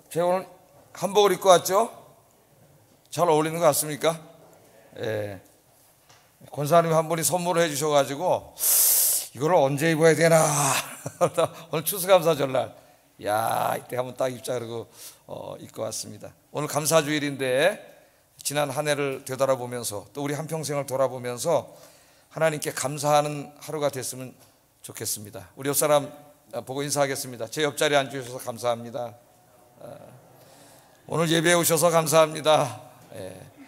제가 오늘 한복을 입고 왔죠? 잘 어울리는 것 같습니까? 예. 권사님 한 분이 선물을 해주셔가지고 이걸 언제 입어야 되나 오늘 추수감사절날 이때 한번 딱 입자 그러고 입고 왔습니다. 오늘 감사주일인데 지난 한 해를 되돌아보면서 또 우리 한평생을 돌아보면서 하나님께 감사하는 하루가 됐으면 좋겠습니다. 우리 옆사람 보고 인사하겠습니다. 제 옆자리에 앉으셔서 감사합니다. 오늘 예배에 오셔서 감사합니다.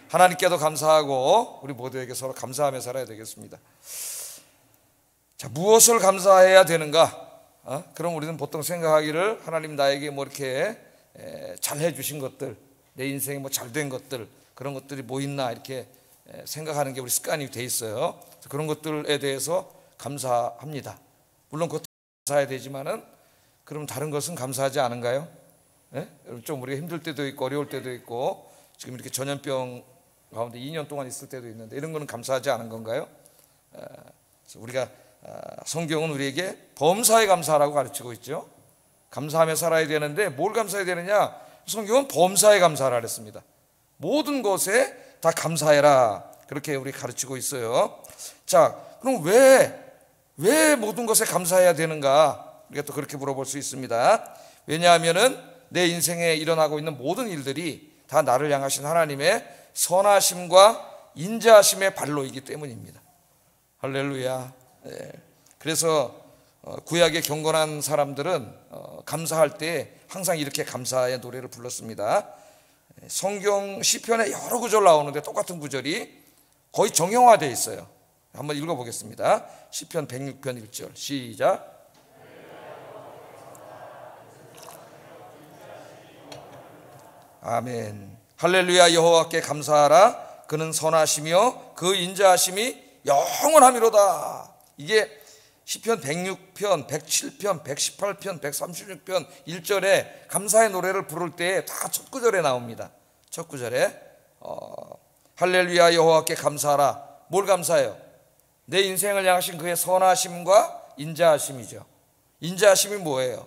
하나님께도 감사하고 우리 모두에게 서로 감사하며 살아야 되겠습니다. 자, 무엇을 감사해야 되는가? 그럼 우리는 보통 생각하기를 하나님 나에게 뭐 이렇게 잘 해주신 것들, 내 인생에 뭐 잘된 것들, 그런 것들이 뭐 있나 이렇게 생각하는 게 우리 습관이 돼 있어요. 그런 것들에 대해서 감사합니다. 물론 그것도 감사해야 되지만은 그럼 다른 것은 감사하지 않은가요? 좀 우리가 힘들 때도 있고 어려울 때도 있고 지금 이렇게 전염병 가운데 2년 동안 있을 때도 있는데 이런 거는 감사하지 않은 건가요? 우리가 성경은 우리에게 범사에 감사하라고 가르치고 있죠. 감사하며 살아야 되는데 뭘 감사해야 되느냐? 성경은 범사에 감사하라 그랬습니다. 모든 것에 다 감사해라 그렇게 우리 가르치고 있어요. 자, 그럼 왜 모든 것에 감사해야 되는가? 우리가 또 그렇게 물어볼 수 있습니다. 왜냐하면은 내 인생에 일어나고 있는 모든 일들이 다 나를 향하신 하나님의 선하심과 인자하심의 발로이기 때문입니다. 할렐루야. 그래서 구약의 경건한 사람들은 감사할 때 항상 이렇게 감사의 노래를 불렀습니다. 성경 시편에 여러 구절 나오는데 똑같은 구절이 거의 정형화되어 있어요. 한번 읽어보겠습니다. 시편 106편 1절 시작. 아멘. 할렐루야. 여호와께 감사하라. 그는 선하시며 그 인자하심이 영원하미로다. 이게 시편 106편, 107편, 118편, 136편 1절에 감사의 노래를 부를 때 다 첫 구절에 나옵니다. 첫 구절에 할렐루야 여호와께 감사하라. 뭘 감사해요? 내 인생을 향하신 그의 선하심과 인자하심이죠. 인자하심이 뭐예요?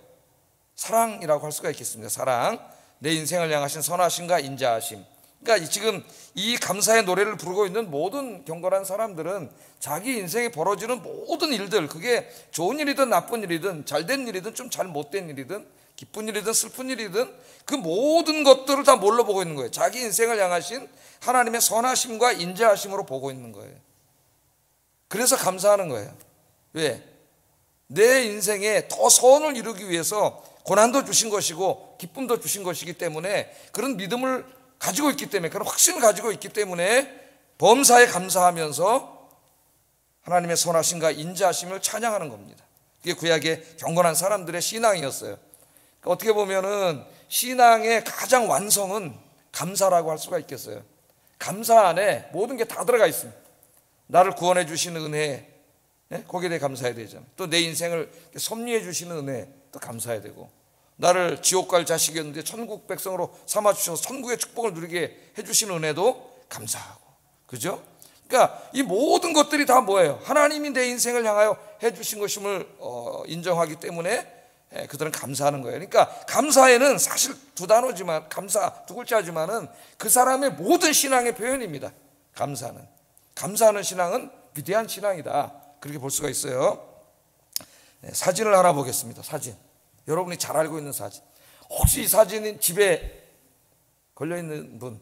사랑이라고 할 수가 있겠습니다. 사랑. 내 인생을 향하신 선하심과 인자하심. 그러니까 지금 이 감사의 노래를 부르고 있는 모든 경건한 사람들은 자기 인생에 벌어지는 모든 일들, 그게 좋은 일이든 나쁜 일이든 잘된 일이든 좀 잘 못된 일이든 기쁜 일이든 슬픈 일이든 그 모든 것들을 다 뭘로 보고 있는 거예요? 자기 인생을 향하신 하나님의 선하심과 인자하심으로 보고 있는 거예요. 그래서 감사하는 거예요. 왜? 내 인생에 더 선을 이루기 위해서 고난도 주신 것이고 기쁨도 주신 것이기 때문에 그런 믿음을 가지고 있기 때문에, 그런 확신을 가지고 있기 때문에 범사에 감사하면서 하나님의 선하심과 인자하심을 찬양하는 겁니다. 그게 구약의 경건한 사람들의 신앙이었어요. 그러니까 어떻게 보면은 신앙의 가장 완성은 감사라고 할 수가 있겠어요. 감사 안에 모든 게 다 들어가 있습니다. 나를 구원해 주시는 은혜, 거기에 대해 감사해야 되잖아요. 또 내 인생을 섭리해 주시는 은혜 또 감사해야 되고, 나를 지옥 갈 자식이었는데 천국 백성으로 삼아주셔서 천국의 축복을 누리게 해주시는 은혜도 감사하고, 그죠? 그러니까 이 모든 것들이 다 뭐예요? 하나님이 내 인생을 향하여 해주신 것임을 인정하기 때문에 그들은 감사하는 거예요. 그러니까 감사에는 사실 두 단어지만, 감사 두 글자지만은 그 사람의 모든 신앙의 표현입니다. 감사하는 신앙은 위대한 신앙이다, 그렇게 볼 수가 있어요. 사진을 하나 보겠습니다. 사진, 여러분이 잘 알고 있는 사진. 혹시 이 사진이 집에 걸려있는 분?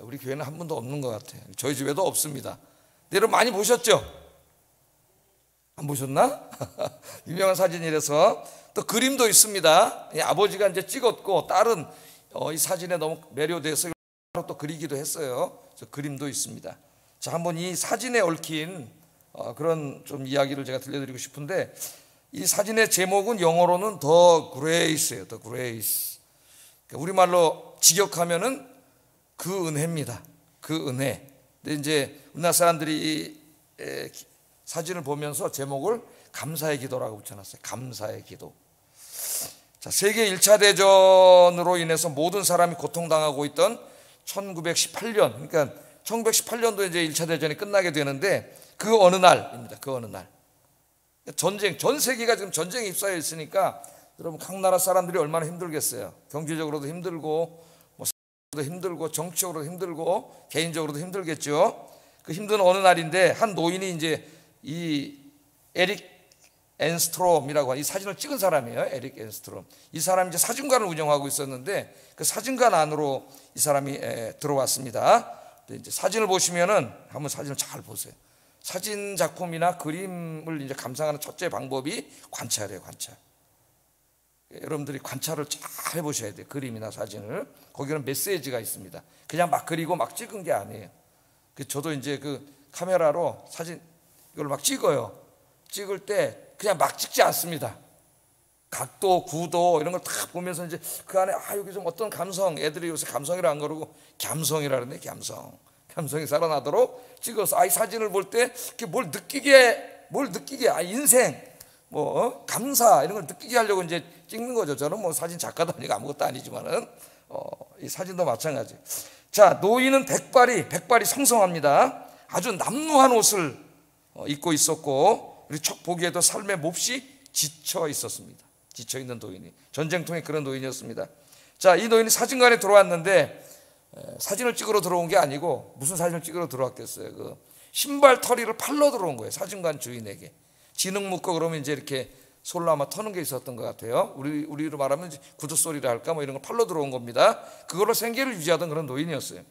우리 교회는 한 분도 없는 것 같아요. 저희 집에도 없습니다. 여러분 많이 보셨죠? 안 보셨나? 유명한 사진이라서. 또 그림도 있습니다. 아버지가 이제 찍었고 딸은 이 사진에 너무 매료돼서 또 그리기도 했어요. 그래서 그림도 있습니다. 자, 한번 이 사진에 얽힌 그런 좀 이야기를 제가 들려드리고 싶은데, 이 사진의 제목은 영어로는 The Grace예요. The Grace. 그러니까 우리말로 직역하면은 그 은혜입니다. 그 은혜. 근데 이제 우리나라 사람들이 이 사진을 보면서 제목을 감사의 기도라고 붙여놨어요. 감사의 기도. 자, 세계 1차 대전으로 인해서 모든 사람이 고통당하고 있던 1918년, 그러니까 1918년도에 이제 1차 대전이 끝나게 되는데 그 어느 날입니다. 그 어느 날. 전쟁, 전 세계가 지금 전쟁에 휩싸여 있으니까 여러분 각 나라 사람들이 얼마나 힘들겠어요. 경제적으로도 힘들고 뭐 힘들고 정치적으로도 힘들고 개인적으로도 힘들겠죠. 그 힘든 어느 날인데 한 노인이 이제 이 에릭 엔스트롬이라고 하는 이 사진을 찍은 사람이에요. 에릭 엔스트롬. 이 사람이 이제 사진관을 운영하고 있었는데 그 사진관 안으로 이 사람이 들어왔습니다. 이제 사진을 보시면은 한번 사진을 잘 보세요. 사진 작품이나 그림을 이제 감상하는 첫째 방법이 관찰이에요. 관찰. 여러분들이 관찰을 잘 해보셔야 돼요. 그림이나 사진을. 거기는 메시지가 있습니다. 그냥 막 그리고 막 찍은 게 아니에요. 저도 이제 그 카메라로 사진 이걸 막 찍어요. 찍을 때 그냥 막 찍지 않습니다. 각도, 구도 이런 걸 다 보면서 이제 그 안에 여기 좀 어떤 감성, 애들이 요새 감성이라 안 그러고 감성이라 그러네. 감성이 살아나도록 찍어서 이 사진을 볼 때 뭘 느끼게 인생 감사 이런 걸 느끼게 하려고 이제 찍는 거죠. 저는 뭐 사진 작가도 아니고 아무것도 아니지만은 이 사진도 마찬가지. 자, 노인은 백발이 성성합니다. 아주 남루한 옷을 입고 있었고 우리 척 보기에도 삶에 몹시 지쳐 있었습니다. 지쳐 있는 노인이 전쟁통에 그런 노인이었습니다. 자, 이 노인이 사진관에 들어왔는데 사진을 찍으러 들어온 게 아니고 무슨 사진을 찍으러 들어왔겠어요. 그 신발 털이를 팔러 들어온 거예요. 사진관 주인에게 진흙 묻고 그러면 이제 이렇게 솔로 아마 터는 게 있었던 것 같아요. 우리로 말하면 구두 소리라 할까 뭐 이런 걸 팔러 들어온 겁니다. 그걸로 생계를 유지하던 그런 노인이었어요.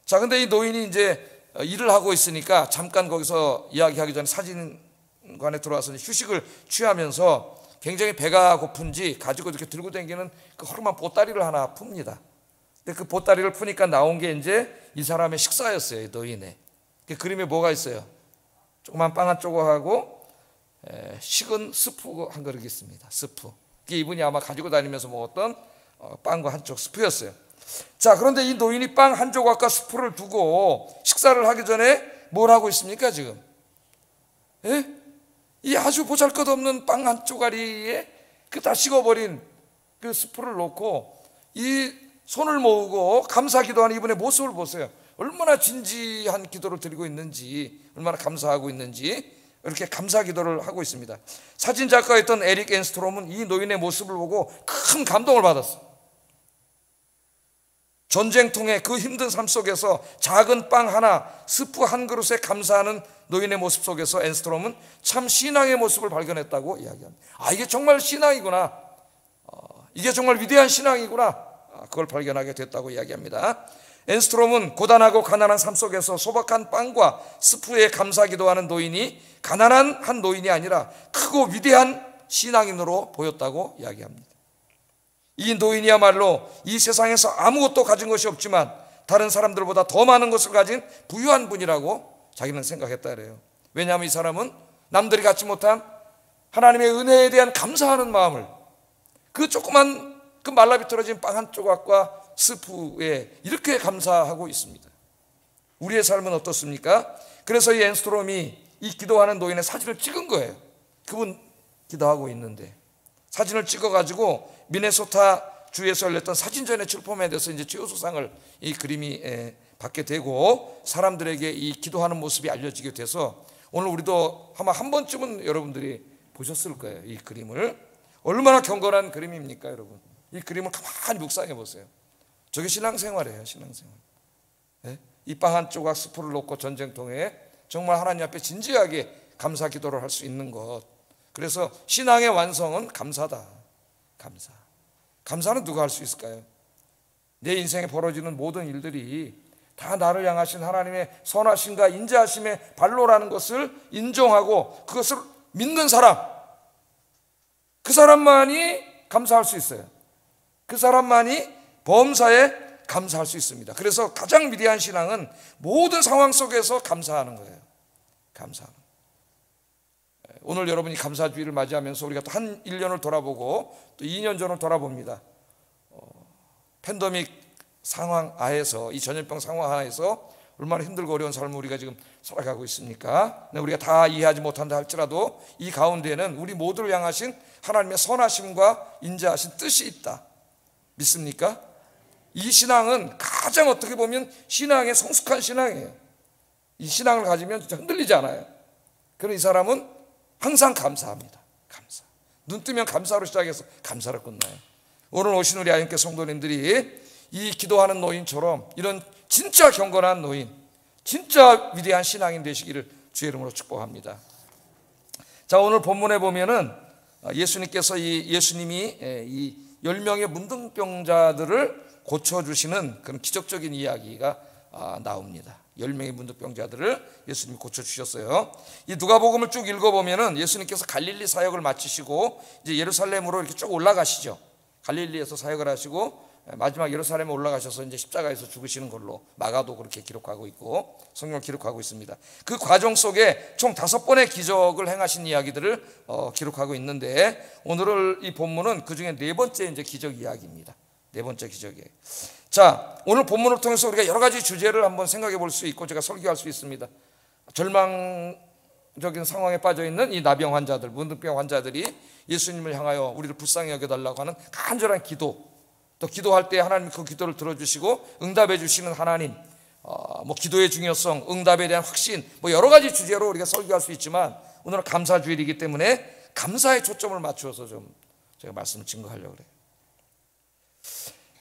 자, 근데 이 노인이 이제 일을 하고 있으니까 잠깐 거기서 이야기하기 전에 사진관에 들어와서 휴식을 취하면서 굉장히 배가 고픈지 가지고 이렇게 들고 다니는 그 허름한 보따리를 하나 풉니다. 근데 그 보따리를 푸니까 나온 게 이제 이 사람의 식사였어요. 이 노인의. 그 그림에 뭐가 있어요? 조그만 빵 한 조각하고 식은 스프 한 그릇이 있습니다. 스프. 그게 이분이 아마 가지고 다니면서 먹었던 빵과 한쪽 스프였어요. 자, 그런데 이 노인이 빵 한 조각과 스프를 두고 식사를 하기 전에 뭘 하고 있습니까 지금? 이 아주 보잘것없는 빵 한 쪼가리에 그 다 식어버린 그 스프를 놓고 이 손을 모으고 감사 기도하는 이분의 모습을 보세요. 얼마나 진지한 기도를 드리고 있는지, 얼마나 감사하고 있는지 이렇게 감사 기도를 하고 있습니다. 사진작가였던 에릭 엔스트롬은 이 노인의 모습을 보고 큰 감동을 받았어요. 전쟁통에 그 힘든 삶 속에서 작은 빵 하나, 스프 한 그릇에 감사하는 노인의 모습 속에서 엔스트롬은 참 신앙의 모습을 발견했다고 이야기합니다. 이게 정말 신앙이구나. 이게 정말 위대한 신앙이구나. 그걸 발견하게 됐다고 이야기합니다. 엔스트롬은 고단하고 가난한 삶 속에서 소박한 빵과 스프에 감사 기도하는 노인이 가난한 한 노인이 아니라 크고 위대한 신앙인으로 보였다고 이야기합니다. 이 노인이야말로 이 세상에서 아무것도 가진 것이 없지만 다른 사람들보다 더 많은 것을 가진 부유한 분이라고 자기는 생각했다 그래요. 왜냐하면 이 사람은 남들이 갖지 못한 하나님의 은혜에 대한 감사하는 마음을 그 조그만 그 말라비틀어진 빵 한 조각과 스프에 이렇게 감사하고 있습니다. 우리의 삶은 어떻습니까? 그래서 이 엔스트롬이 이 기도하는 노인의 사진을 찍은 거예요. 그분 기도하고 있는데 사진을 찍어가지고 미네소타 주에서 열렸던 사진전에 출품에 대해서 이제 최우수상을 이 그림이 받게 되고 사람들에게 이 기도하는 모습이 알려지게 돼서 오늘 우리도 아마 한 번쯤은 여러분들이 보셨을 거예요. 이 그림을 얼마나 경건한 그림입니까, 여러분? 이 그림을 가만히 묵상해 보세요. 저게 신앙생활이에요, 신앙생활. 이 빵 한 조각 스프를 놓고 전쟁통에 정말 하나님 앞에 진지하게 감사 기도를 할 수 있는 것. 그래서 신앙의 완성은 감사다. 감사는 누가 할 수 있을까요? 내 인생에 벌어지는 모든 일들이 다 나를 향하신 하나님의 선하심과 인자하심의 발로라는 것을 인정하고 그것을 믿는 사람, 그 사람만이 감사할 수 있어요. 그 사람만이 범사에 감사할 수 있습니다. 그래서 가장 위대한 신앙은 모든 상황 속에서 감사하는 거예요. 감사하는. 오늘 여러분이 감사주의를 맞이하면서 우리가 또 한 1년을 돌아보고 또 2년 전을 돌아봅니다. 팬데믹 상황 하에서, 이 전염병 상황 하에서 얼마나 힘들고 어려운 삶을 우리가 지금 살아가고 있습니까? 우리가 다 이해하지 못한다 할지라도 이 가운데에는 우리 모두를 향하신 하나님의 선하심과 인자하신 뜻이 있다. 믿습니까? 이 신앙은 가장 어떻게 보면 신앙의 성숙한 신앙이에요. 이 신앙을 가지면 진짜 흔들리지 않아요. 그런 이 사람은 항상 감사합니다. 감사. 눈 뜨면 감사로 시작해서 감사로 끝나요. 오늘 오신 우리 아임께 성도님들이 이 기도하는 노인처럼 이런 진짜 경건한 노인, 진짜 위대한 신앙인 되시기를 주의 이름으로 축복합니다. 자, 오늘 본문에 보면은 예수님께서 예수님이 이 10명의 문둥병자들을 고쳐주시는 그런 기적적인 이야기가 나옵니다. 10명의 문둥병자들을 예수님이 고쳐주셨어요. 이 누가복음을 쭉 읽어보면은 예수님께서 갈릴리 사역을 마치시고 이제 예루살렘으로 이렇게 쭉 올라가시죠. 갈릴리에서 사역을 하시고 마지막 예루살렘에 올라가셔서 이제 십자가에서 죽으시는 걸로 마가도 그렇게 기록하고 있고 성경을 기록하고 있습니다. 그 과정 속에 총 5번의 기적을 행하신 이야기들을 기록하고 있는데 오늘 이 본문은 그 중에 4번째 이제 기적 이야기입니다. 4번째 기적이에요. 자, 오늘 본문을 통해서 우리가 여러 가지 주제를 한번 생각해 볼 수 있고 제가 설교할 수 있습니다. 절망적인 상황에 빠져 있는 이 나병 환자들, 문둥병 환자들이 예수님을 향하여 우리를 불쌍히 여겨달라고 하는 간절한 기도, 또 기도할 때 하나님 그 기도를 들어주시고 응답해 주시는 하나님, 뭐 기도의 중요성, 응답에 대한 확신, 뭐 여러 가지 주제로 우리가 설교할 수 있지만 오늘은 감사주일이기 때문에 감사에 초점을 맞추어서 좀 제가 말씀을 증거하려고 그래요.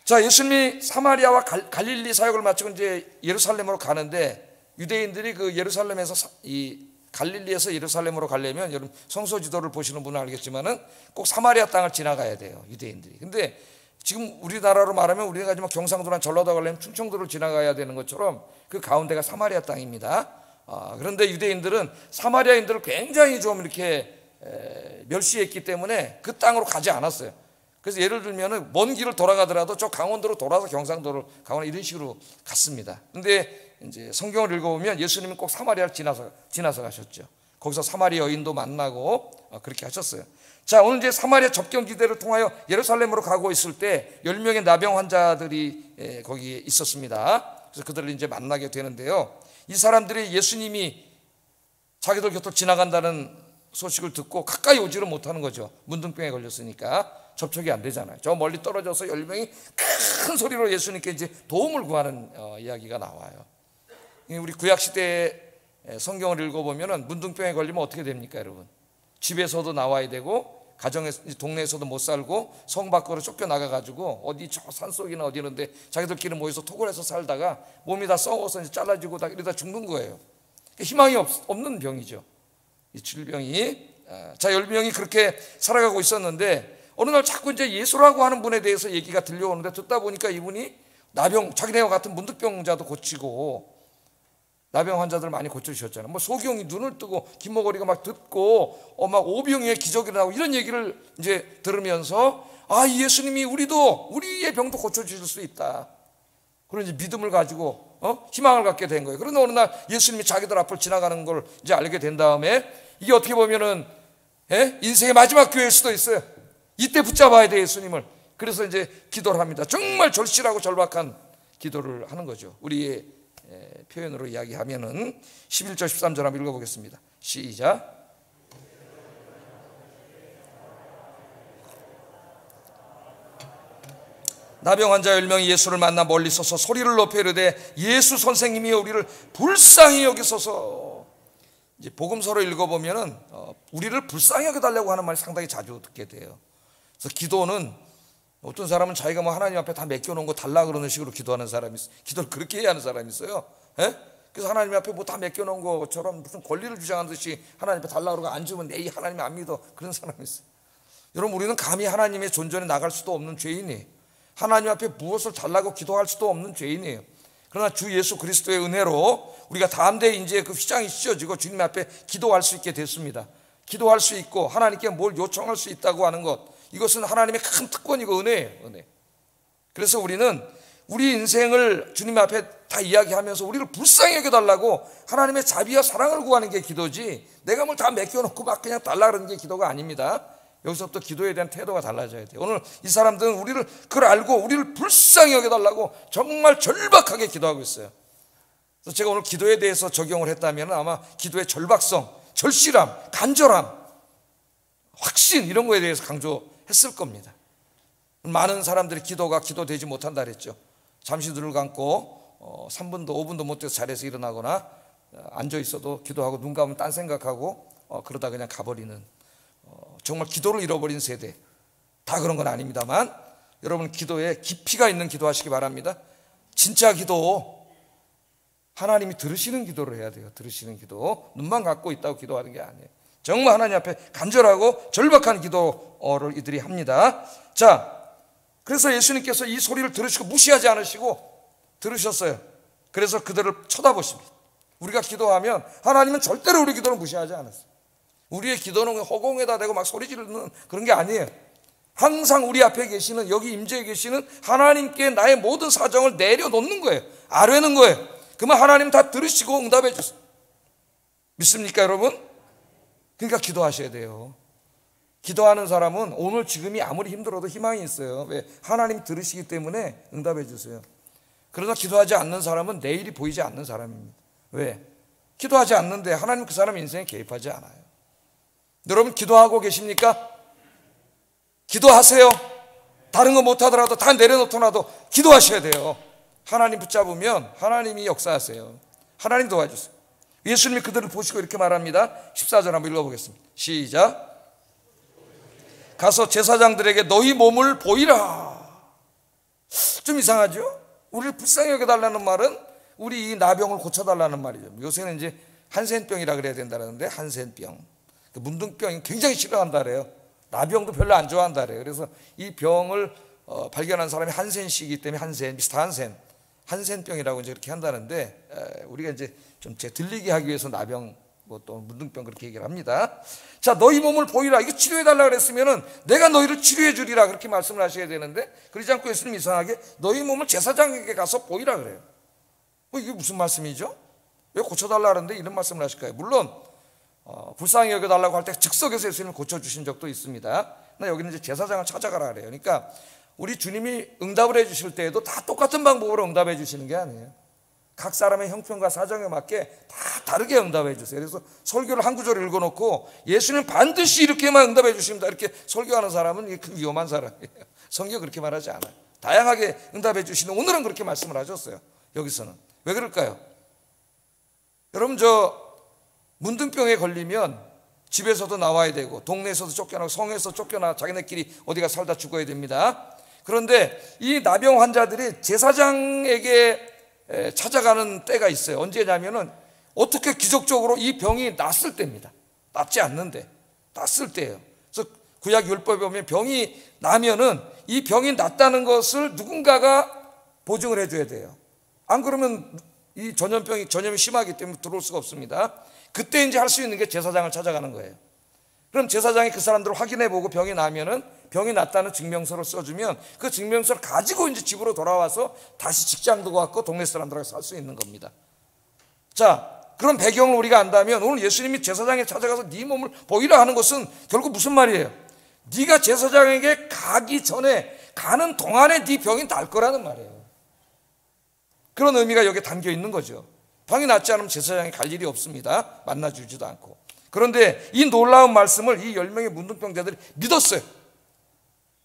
자, 예수님이 사마리아와 갈릴리 사역을 마치고 이제 예루살렘으로 가는데 유대인들이 그 예루살렘에서 이 갈릴리에서 예루살렘으로 가려면 여러분 성서 지도를 보시는 분은 알겠지만은 꼭 사마리아 땅을 지나가야 돼요, 유대인들이. 근데 지금 우리나라로 말하면 우리가 지금 경상도나 전라도 가려면 충청도를 지나가야 되는 것처럼 그 가운데가 사마리아 땅입니다. 그런데 유대인들은 사마리아인들을 굉장히 좀 이렇게 멸시했기 때문에 그 땅으로 가지 않았어요. 그래서 예를 들면은 먼 길을 돌아가더라도 저 강원도로 돌아서 경상도로 가거나 이런 식으로 갔습니다. 근데 이제 성경을 읽어보면 예수님은 꼭 사마리아를 지나서 가셨죠. 거기서 사마리아 여인도 만나고 그렇게 하셨어요. 자, 오늘 이제 사마리아 접경 지대를 통하여 예루살렘으로 가고 있을 때 10명의 나병 환자들이 거기에 있었습니다. 그래서 그들을 이제 만나게 되는데요. 이 사람들이 예수님이 자기들 곁을 지나간다는 소식을 듣고 가까이 오지를 못하는 거죠. 문둥병에 걸렸으니까 접촉이 안 되잖아요. 저 멀리 떨어져서 10명이 큰 소리로 예수님께 이제 도움을 구하는 이야기가 나와요. 우리 구약시대 성경을 읽어보면 문둥병에 걸리면 어떻게 됩니까, 여러분? 집에서도 나와야 되고 가정에서, 동네에서도 못 살고 성 밖으로 쫓겨나가가지고 어디 저 산속이나 어디 이런데 자기들끼리 모여서 토굴 해서 살다가 몸이 다 썩어서 이제 잘라지고 다 이러다 죽는 거예요. 희망이 없는 병이죠, 이 질병이. 자, 10명이 그렇게 살아가고 있었는데 어느 날 자꾸 이제 예수라고 하는 분에 대해서 얘기가 들려오는데 듣다 보니까 이분이 자기네와 같은 문득병자도 고치고 나병 환자들 많이 고쳐주셨잖아요. 뭐 소경이 눈을 뜨고 김목걸이가 막 듣고 막 오병이의 기적이 일어나고 이런 얘기를 이제 들으면서 이 예수님이 우리의 병도 고쳐주실 수 있다. 그런 이제 믿음을 가지고 희망을 갖게 된 거예요. 그런데 어느 날 예수님이 자기들 앞을 지나가는 걸 이제 알게 된 다음에 이게 어떻게 보면은 인생의 마지막 기회일 수도 있어요. 이때 붙잡아야 돼, 예수님을. 그래서 이제 기도를 합니다. 정말 절실하고 절박한 기도를 하는 거죠. 우리의 표현으로 이야기하면은 11절 13절 한번 읽어보겠습니다. 시작. 나병 환자 10명이 예수를 만나 멀리 서서 소리를 높여 이르되 예수 선생님이 우리를 불쌍히 여기소서. 이제 복음서를 읽어보면은 우리를 불쌍히 여겨달라고 하는 말이 상당히 자주 듣게 돼요. 그래서 기도는 어떤 사람은 자기가 뭐 하나님 앞에 다 맡겨놓은 거 달라 그러는 식으로 기도하는 사람이 있어요. 기도를 그렇게 해야 하는 사람이 있어요. 그래서 하나님 앞에 뭐 다 맡겨놓은 것처럼 무슨 권리를 주장하는 듯이 하나님 앞에 달라 그러고 안 주면 내 하나님이 안 믿어, 그런 사람이 있어요. 여러분, 우리는 감히 하나님의 존전에 나갈 수도 없는 죄인이에요. 하나님 앞에 무엇을 달라고 기도할 수도 없는 죄인이에요. 그러나 주 예수 그리스도의 은혜로 우리가 담대히 이제 그 휘장이 씌워지고 주님 앞에 기도할 수 있게 됐습니다. 기도할 수 있고 하나님께 뭘 요청할 수 있다고 하는 것, 이것은 하나님의 큰 특권이고 은혜예요, 은혜. 그래서 우리는 우리 인생을 주님 앞에 다 이야기하면서 우리를 불쌍히 여겨달라고 하나님의 자비와 사랑을 구하는 게 기도지, 내가 뭘 다 맡겨놓고 막 그냥 달라 그러는 게 기도가 아닙니다. 여기서부터 기도에 대한 태도가 달라져야 돼요. 오늘 이 사람들은 그걸 알고 우리를 불쌍히 여겨달라고 정말 절박하게 기도하고 있어요. 그래서 제가 오늘 기도에 대해서 적용을 했다면 아마 기도의 절박성, 절실함, 간절함, 확신, 이런 거에 대해서 강조했을 겁니다. 많은 사람들이 기도가 기도되지 못한다 그랬죠. 잠시 눈을 감고 3분도 5분도 못 돼서 자리에서 일어나거나 앉아 있어도 기도하고 눈 감으면 딴 생각하고 그러다 그냥 가버리는 정말 기도를 잃어버린 세대, 다 그런 건 아닙니다만 여러분 기도에 깊이가 있는 기도하시기 바랍니다. 진짜 기도, 하나님이 들으시는 기도를 해야 돼요. 들으시는 기도, 눈만 감고 있다고 기도하는 게 아니에요. 정말 하나님 앞에 간절하고 절박한 기도를 이들이 합니다. 자, 그래서 예수님께서 이 소리를 들으시고 무시하지 않으시고 들으셨어요. 그래서 그들을 쳐다보십니다. 우리가 기도하면 하나님은 절대로 우리 기도를 무시하지 않았어요. 우리의 기도는 허공에다 대고 막 소리 지르는 그런 게 아니에요. 항상 우리 앞에 계시는, 여기 임재해 계시는 하나님께 나의 모든 사정을 내려놓는 거예요. 아뢰는 거예요. 그러면 하나님 다 들으시고 응답해 주세요. 믿습니까 여러분? 그러니까 기도하셔야 돼요. 기도하는 사람은 오늘 지금이 아무리 힘들어도 희망이 있어요. 왜? 하나님 들으시기 때문에 응답해 주세요. 그러나 기도하지 않는 사람은 내일이 보이지 않는 사람입니다. 왜? 기도하지 않는데 하나님 그 사람 인생에 개입하지 않아요. 여러분 기도하고 계십니까? 기도하세요. 다른 거 못하더라도 다 내려놓더라도 기도하셔야 돼요. 하나님 붙잡으면 하나님이 역사하세요. 하나님 도와주세요. 예수님이 그들을 보시고 이렇게 말합니다. 14절 한번 읽어보겠습니다. 시작. 가서 제사장들에게 너희 몸을 보이라. 좀 이상하죠? 우리를 불쌍히 여겨달라는 말은 우리 이 나병을 고쳐달라는 말이죠. 요새는 이제 한센병이라 그래야 된다는데, 한센병, 문둥병이 굉장히 싫어한다 그래요. 나병도 별로 안 좋아한다 그래요. 그래서 이 병을 발견한 사람이 한센 씨이기 때문에 한센, 미스터 한센병이라고 이제 그렇게 한다는데, 우리가 이제 좀 제 들리게 하기 위해서 나병, 뭐 또 문둥병 그렇게 얘기를 합니다. 자, 너희 몸을 보이라. 이거 치료해달라 그랬으면은 내가 너희를 치료해 주리라 그렇게 말씀을 하셔야 되는데, 그러지 않고 예수님 이상하게 너희 몸을 제사장에게 가서 보이라 그래요. 이게 무슨 말씀이죠? 왜 고쳐달라 하는데 이런 말씀을 하실까요? 물론 불쌍히 여겨달라고 할 때 즉석에서 예수님을 고쳐주신 적도 있습니다. 근데 여기는 이제 제사장을 찾아가라 그래요. 그러니까 우리 주님이 응답을 해주실 때에도 다 똑같은 방법으로 응답해 주시는 게 아니에요. 각 사람의 형편과 사정에 맞게 다 다르게 응답해 주세요. 그래서 설교를 한 구절 읽어놓고 예수님 반드시 이렇게만 응답해 주십니다, 이렇게 설교하는 사람은 이게 그 위험한 사람이에요. 성경 그렇게 말하지 않아요. 다양하게 응답해 주시는, 오늘은 그렇게 말씀을 하셨어요. 여기서는 왜 그럴까요? 여러분, 문둥병에 걸리면 집에서도 나와야 되고 동네에서도 쫓겨나고 성에서 쫓겨나 자기네끼리 어디가 살다 죽어야 됩니다. 그런데 이 나병 환자들이 제사장에게 찾아가는 때가 있어요. 언제냐면은 어떻게 기적적으로 이 병이 낫을 때입니다. 낫지 않는데 낫을 때예요. 그래서 구약 율법에 보면 병이 나면은 이 병이 낫다는 것을 누군가가 보증을 해줘야 돼요. 안 그러면 이 전염이 심하기 때문에 들어올 수가 없습니다. 그때 이제 할 수 있는 게 제사장을 찾아가는 거예요. 그럼 제사장이 그 사람들을 확인해보고 병이 나면은 병이 낫다는 증명서를 써주면 그 증명서를 가지고 이제 집으로 돌아와서 다시 직장도 갖고 동네 사람들하고 살 수 있는 겁니다. 자, 그런 배경을 우리가 안다면 오늘 예수님이 제사장에 찾아가서 네 몸을 보이라 하는 것은 결국 무슨 말이에요? 네가 제사장에게 가기 전에, 가는 동안에 네 병이 날 거라는 말이에요. 그런 의미가 여기에 담겨 있는 거죠. 병이 낫지 않으면 제사장에 갈 일이 없습니다. 만나주지도 않고. 그런데 이 놀라운 말씀을 이 10명의 문둥병자들이 믿었어요.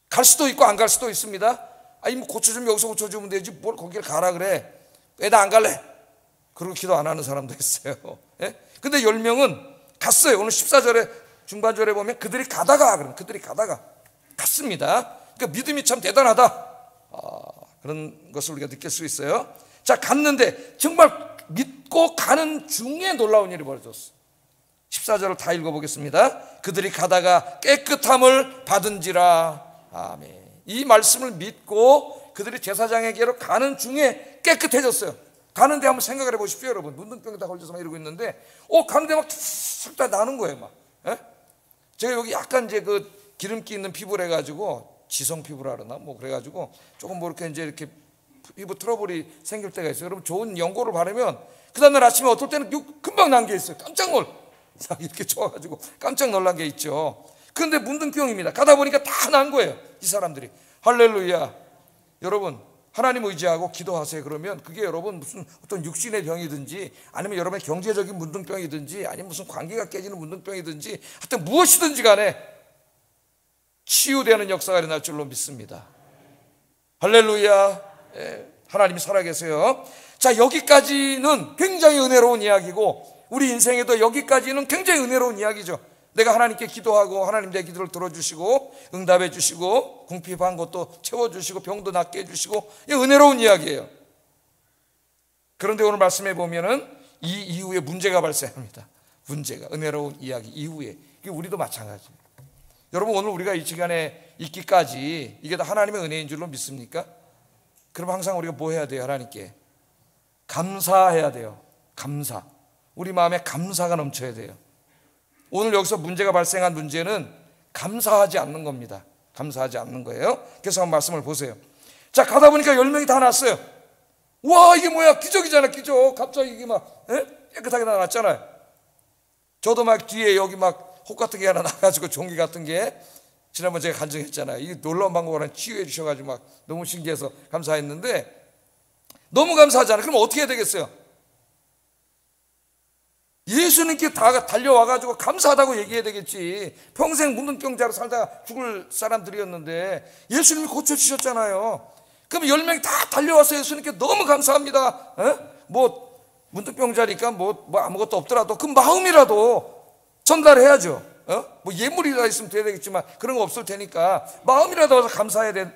갈 수도 있고 안 갈 수도 있습니다. 아니 뭐 고쳐주면 여기서 고쳐주면 되지 뭘 거기를 가라 그래. 왜 나 안 갈래? 그러고 기도 안 하는 사람도 있어요. 예? 근데 10명은 갔어요. 오늘 14절에 중반절에 보면 그들이 가다가 갔습니다. 그러니까 믿음이 참 대단하다. 그런 것을 우리가 느낄 수 있어요. 자, 갔는데 정말 믿고 가는 중에 놀라운 일이 벌어졌어. 14절을 다 읽어보겠습니다. 그들이 가다가 깨끗함을 받은지라. 아멘. 이 말씀을 믿고 그들이 제사장에게로 가는 중에 깨끗해졌어요. 가는데 한번 생각을 해보십시오, 여러분. 문둥병에 다 걸려서 막 이러고 있는데, 가는데 막 툭 다 나는 거예요, 막. 예? 제가 여기 약간 이제 그 기름기 있는 피부를 해가지고, 지성 피부라 그러나, 뭐 그래가지고, 조금 뭐 이렇게 피부 트러블이 생길 때가 있어요. 여러분, 좋은 연고를 바르면, 그 다음날 아침에 어떨 때는 금방 난 게 있어요. 깜짝 이렇게 좋아가지고 깜짝 놀란 게 있죠. 그런데 문둥병입니다. 가다 보니까 다 난 거예요, 이 사람들이. 할렐루야. 여러분, 하나님 의지하고 기도하세요. 그러면 그게 여러분 무슨 어떤 육신의 병이든지 아니면 여러분의 경제적인 문둥병이든지 아니면 무슨 관계가 깨지는 문둥병이든지 하여튼 무엇이든지 간에 치유되는 역사가 일어날 줄로 믿습니다. 할렐루야. 하나님이 살아계세요. 자, 여기까지는 굉장히 은혜로운 이야기고 우리 인생에도 여기까지는 굉장히 은혜로운 이야기죠. 내가 하나님께 기도하고 하나님 내 기도를 들어주시고 응답해 주시고 궁핍한 것도 채워주시고 병도 낫게 해주시고, 이 은혜로운 이야기예요. 그런데 오늘 말씀해 보면은 이 이후에 문제가 발생합니다. 문제가, 은혜로운 이야기 이후에. 이게 우리도 마찬가지예요. 여러분, 오늘 우리가 이 시간에 있기까지 이게 다 하나님의 은혜인 줄로 믿습니까? 그럼 항상 우리가 뭐 해야 돼요? 하나님께 감사해야 돼요. 감사. 우리 마음에 감사가 넘쳐야 돼요. 오늘 여기서 문제가 발생한 문제는 감사하지 않는 겁니다. 감사하지 않는 거예요. 그래서 한번 말씀을 보세요. 자, 가다 보니까 10명이 다 났어요. 와, 이게 뭐야? 기적이잖아, 기적. 갑자기 이게 막 깨끗하게 다 났잖아요. 저도 막 뒤에 여기 막 혹 같은 게 하나 나가지고 종기 같은 게, 지난번 제가 간증했잖아요. 이 놀라운 방법으로 치유해 주셔가지고 막 너무 신기해서 감사했는데, 너무 감사하잖아요. 그럼 어떻게 해야 되겠어요? 예수님께 다 달려와가지고 감사하다고 얘기해야 되겠지. 평생 문둥병자로 살다가 죽을 사람들이었는데 예수님이 고쳐주셨잖아요. 그럼 10명이 다 달려와서 예수님께 너무 감사합니다. 뭐 문둥병자니까 뭐 아무것도 없더라도 그 마음이라도 전달해야죠. 뭐 예물이라 있으면 돼야 되겠지만 그런 거 없을 테니까 마음이라도 와서 감사해야 된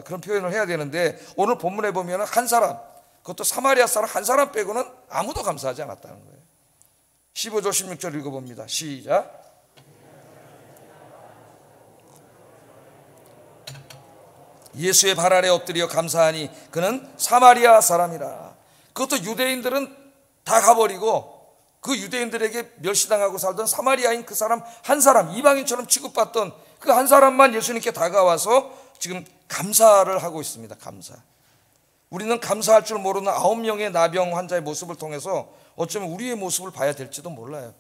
그런 표현을 해야 되는데, 오늘 본문에 보면 한 사람, 그것도 사마리아 사람 한 사람 빼고는 아무도 감사하지 않았다는 거예요. 15절 16절 읽어봅니다. 시작. 예수의 발 아래 엎드려 감사하니 그는 사마리아 사람이라. 그것도 유대인들은 다 가버리고 그 유대인들에게 멸시당하고 살던 사마리아인 그 사람 한 사람, 이방인처럼 취급받던 그 한 사람만 예수님께 다가와서 지금 감사를 하고 있습니다. 감사. 우리는 감사할 줄 모르는 9명의 나병 환자의 모습을 통해서 어쩌면 우리의 모습을 봐야 될지도 몰라요.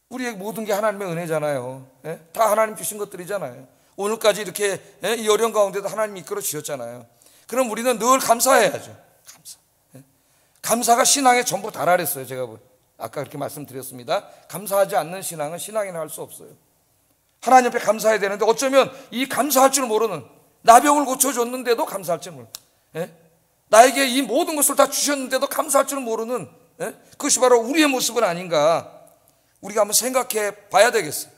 우리의 모든 게 하나님의 은혜잖아요. 다 하나님 주신 것들이잖아요. 오늘까지 이렇게 이 어려운 가운데도 하나님이 이끌어 주셨잖아요. 그럼 우리는 늘 감사해야죠. 감사. 감사가 신앙의 전부 다라 그랬어요. 제가 아까 그렇게 말씀드렸습니다. 감사하지 않는 신앙은 신앙이나 할 수 없어요. 하나님 앞에 감사해야 되는데 어쩌면 이 감사할 줄 모르는, 나병을 고쳐줬는데도 감사할 줄 모르는, 나에게 이 모든 것을 다 주셨는데도 감사할 줄 모르는, 그것이 바로 우리의 모습은 아닌가, 우리가 한번 생각해 봐야 되겠어요.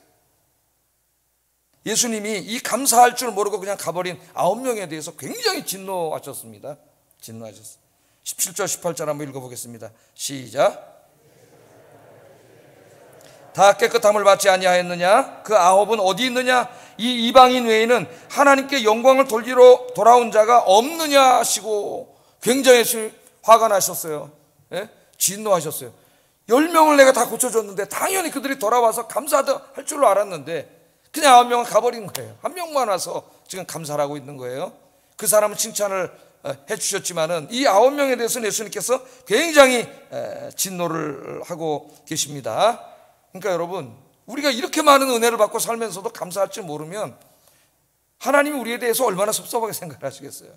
예수님이 이 감사할 줄 모르고 그냥 가버린 9명에 대해서 굉장히 진노하셨습니다. 진노하셨어요. 17절 18절 한번 읽어보겠습니다. 시작. 다 깨끗함을 받지 아니하였느냐? 그 9은 어디 있느냐? 이 이방인 외에는 하나님께 영광을 돌리러 돌아온 자가 없느냐 하시고 굉장히 화가 나셨어요. 진노하셨어요. 10명을 내가 다 고쳐줬는데 당연히 그들이 돌아와서 감사하다 할 줄로 알았는데 그냥 9명은 가버린 거예요. 한 명만 와서 지금 감사를 하고 있는 거예요. 그 사람은 칭찬을 해주셨지만은 이 9명에 대해서는 예수님께서 굉장히 진노를 하고 계십니다. 그러니까 여러분, 우리가 이렇게 많은 은혜를 받고 살면서도 감사할 줄 모르면 하나님이 우리에 대해서 얼마나 섭섭하게 생각하시겠어요.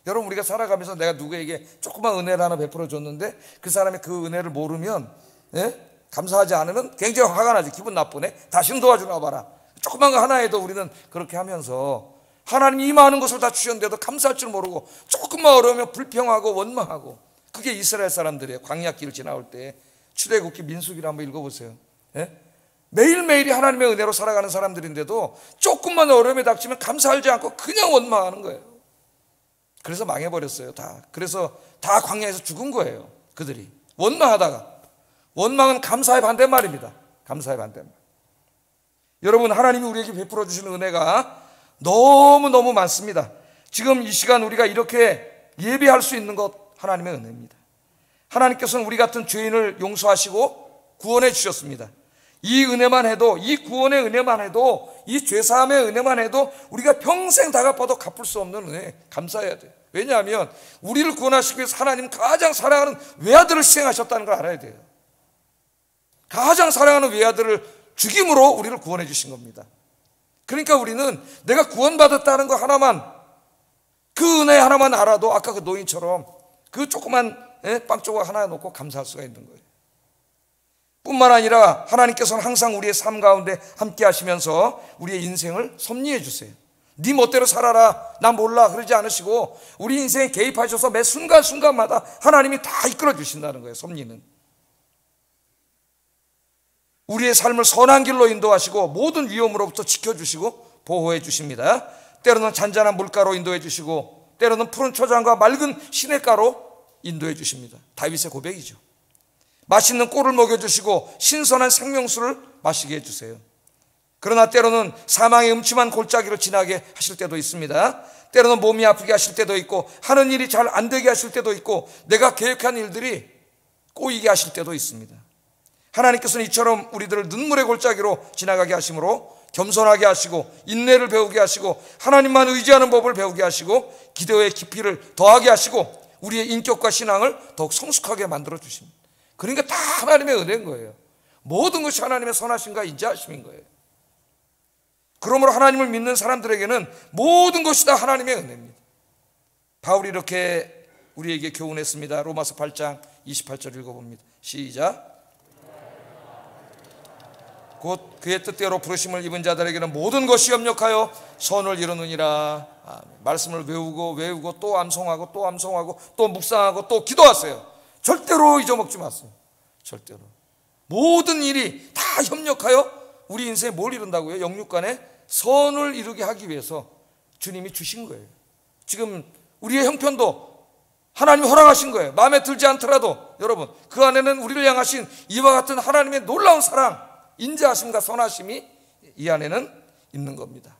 여러분, 우리가 살아가면서 내가 누구에게 조그만 은혜를 하나 베풀어 줬는데 그 사람이 그 은혜를 모르면, 감사하지 않으면 굉장히 화가 나지. 기분 나쁘네. 다시는 도와주나 봐라. 조그만 거 하나에도 우리는 그렇게 하면서 하나님이 이 많은 것을 다 주셨는데도 감사할 줄 모르고 조금만 어려우면 불평하고 원망하고, 그게 이스라엘 사람들이에요. 광야길을 지나올 때 출애굽기 민수기를 한번 읽어보세요. 매일매일이 하나님의 은혜로 살아가는 사람들인데도 조금만 어려움에 닥치면 감사하지 않고 그냥 원망하는 거예요. 그래서 망해버렸어요. 다. 그래서 다 광야에서 죽은 거예요. 그들이 원망하다가. 원망은 감사의 반대말입니다. 감사의 반대말. 여러분, 하나님이 우리에게 베풀어 주시는 은혜가 너무너무 많습니다. 지금 이 시간 우리가 이렇게 예배할 수 있는 것 하나님의 은혜입니다. 하나님께서는 우리 같은 죄인을 용서하시고 구원해 주셨습니다. 이 은혜만 해도, 이 구원의 은혜만 해도, 이 죄사함의 은혜만 해도 우리가 평생 다 갚아도 갚을 수 없는 은혜, 감사해야 돼요. 왜냐하면 우리를 구원하시기 위해서 하나님 가장 사랑하는 외아들을 희생하셨다는 걸 알아야 돼요. 가장 사랑하는 외아들을 죽임으로 우리를 구원해 주신 겁니다. 그러니까 우리는 내가 구원받았다는 거 하나만, 그 은혜 하나만 알아도 아까 그 노인처럼 그 조그만 빵 조각 하나 놓고 감사할 수가 있는 거예요. 뿐만 아니라 하나님께서는 항상 우리의 삶 가운데 함께 하시면서 우리의 인생을 섭리해 주세요. 네 멋대로 살아라, 나 몰라 그러지 않으시고 우리 인생에 개입하셔서 매 순간순간마다 하나님이 다 이끌어 주신다는 거예요. 섭리는. 우리의 삶을 선한 길로 인도하시고 모든 위험으로부터 지켜주시고 보호해 주십니다. 때로는 잔잔한 물가로 인도해 주시고 때로는 푸른 초장과 맑은 시냇가로 인도해 주십니다. 다윗의 고백이죠. 맛있는 꿀을 먹여주시고 신선한 생명수를 마시게 해주세요. 그러나 때로는 사망의 음침한 골짜기를 지나게 하실 때도 있습니다. 때로는 몸이 아프게 하실 때도 있고 하는 일이 잘 안 되게 하실 때도 있고 내가 계획한 일들이 꼬이게 하실 때도 있습니다. 하나님께서는 이처럼 우리들을 눈물의 골짜기로 지나가게 하심으로 겸손하게 하시고 인내를 배우게 하시고 하나님만 의지하는 법을 배우게 하시고 기도의 깊이를 더하게 하시고 우리의 인격과 신앙을 더욱 성숙하게 만들어 주십니다. 그러니까 다 하나님의 은혜인 거예요. 모든 것이 하나님의 선하심과 인자하심인 거예요. 그러므로 하나님을 믿는 사람들에게는 모든 것이 다 하나님의 은혜입니다. 바울이 이렇게 우리에게 교훈했습니다. 로마서 8장 28절 읽어봅니다. 시작. 곧 그의 뜻대로 부르심을 입은 자들에게는 모든 것이 협력하여 선을 이루느니라. 말씀을 외우고 또 암송하고 또 묵상하고 또 기도하세요. 절대로 잊어먹지 마세요. 절대로. 모든 일이 다 협력하여 우리 인생에 뭘 이룬다고요? 영육간에 선을 이루게 하기 위해서 주님이 주신 거예요. 지금 우리의 형편도 하나님이 허락하신 거예요. 마음에 들지 않더라도 여러분 그 안에는 우리를 향하신 이와 같은 하나님의 놀라운 사랑, 인자하심과 선하심이 이 안에는 있는 겁니다.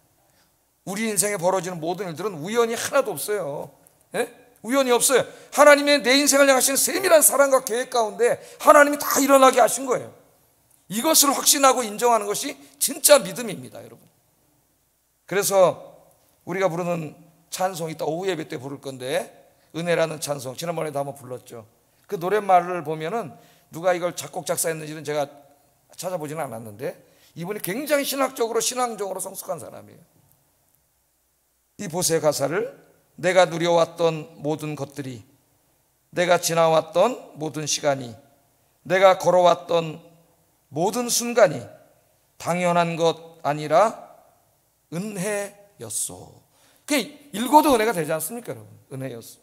우리 인생에 벌어지는 모든 일들은 우연이 하나도 없어요. 예? 우연이 없어요. 하나님의 내 인생을 향하신 세밀한 사랑과 계획 가운데 하나님이 다 일어나게 하신 거예요. 이것을 확신하고 인정하는 것이 진짜 믿음입니다, 여러분. 그래서 우리가 부르는 찬송이 이따 오후 예배 때 부를 건데 은혜라는 찬송, 지난번에도 한번 불렀죠. 그 노랫말을 보면은 누가 이걸 작곡 작사했는지는 제가 찾아보지는 않았는데 이분이 굉장히 신학적으로 신앙적으로 성숙한 사람이에요. 이 보세 가사를 내가 누려왔던 모든 것들이, 내가 지나왔던 모든 시간이, 내가 걸어왔던 모든 순간이 당연한 것 아니라 은혜였소. 그게 읽어도 은혜가 되지 않습니까, 여러분? 은혜였소.